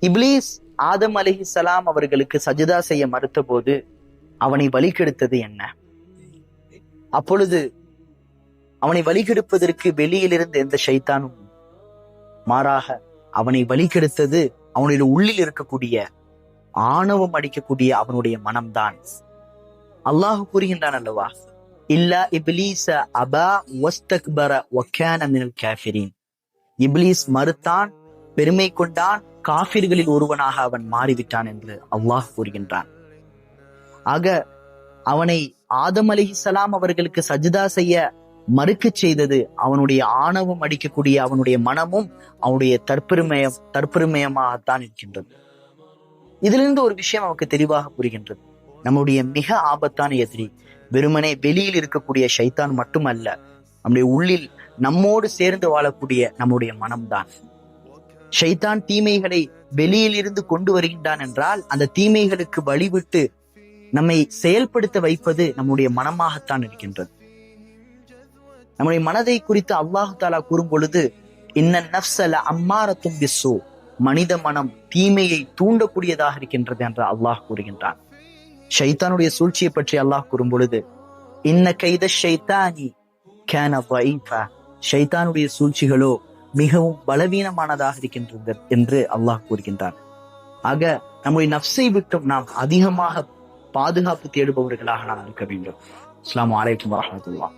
இப்லீஸ் ஆதம் அலைஹிஸ்ஸலாம் அவர்களுக்கு சஜிதா செய்ய மறுத்த போது அவனை வழிகெடுத்தது என்ன? அப்பொழுது அவனை வழிகெடுப்பதற்கு வெளியிலிருந்து எந்த ஷைத்தானும், மாறாக அவனை வழிகெடுத்தது அவனுடைய உள்ளில் இருக்கக்கூடிய ஆணவம் அடிக்கக்கூடிய அவனுடைய மனம்தான். அல்லாஹ் கூறுகின்றான் அல்லவா, இல்லா இப்லீஸ அபா வஸ்தக்பர வகான மினல் காஃபிரீன். இப்லீஸ் மறுத்தான், பெருமை கொண்டான், காஃபிர்களில் ஒருவனாக அவன் மாறிவிட்டான் என்று அல்லாஹ் கூறுகின்றான். ஆக அவனை ஆதம் அலைஹிஸ்ஸலாம் அவர்களுக்கு சஜ்தா செய்ய மறுக்க செய்தது அவனுடைய ஆணவம் அடிக்கக்கூடிய அவனுடைய மனமும் அவனுடைய தற்பெருமயமாகத்தான் இருக்கின்றது. இதிலிருந்து ஒரு விஷயம் நமக்கு தெளிவாக புரிகின்றது. நம்முடைய மிக ஆபத்தான எதிரி வெறுமனே வெளியில் இருக்கக்கூடிய ஷைத்தான் மட்டுமல்ல, நம்முடைய உள்ளில் நம்மோடு சேர்ந்து வாழக்கூடிய நம்முடைய மனம்தான். ஷைத்தான் தீமைகளை வெளியில் இருந்து கொண்டு வருகின்றான் என்றால் அந்த தீமைகளுக்கு வழிவிட்டு நம்மை செயல்படுத்த வைப்பது நம்முடைய மனமாகத்தான் இருக்கின்றது. நம்முடைய மனதை குறித்து அல்லாஹு தாலா கூறும் பொழுது, இன்ன நஃப்ஸல அம்மாரத்தும் பிஸ்ஸூ, மனித மனம் தீமையை தூண்டக்கூடியதாக இருக்கின்றது என்று அல்லாஹ் கூறுகின்றான். ஷைத்தானுடைய சூழ்ச்சியை பற்றி அல்லாஹ் கூறும் பொழுது, இன்ன கைத ஷைத்தானி கான ضعيفا, ஷைத்தானுடைய சூழ்ச்சிகளோ மிகவும் பலவீனமானதாக இருக்கின்றது என்று அல்லாஹ் கூறுகின்றான். ஆக நம்முடைய நஃப்ஸை விட்டும் நாம் அதிகமாக பாதுகாப்பு தேடுபவர்களாக நாம் இருக்க வேண்டும். அஸ்ஸலாமு அலைக்கும் வரஹ்மத்துல்லாஹ்.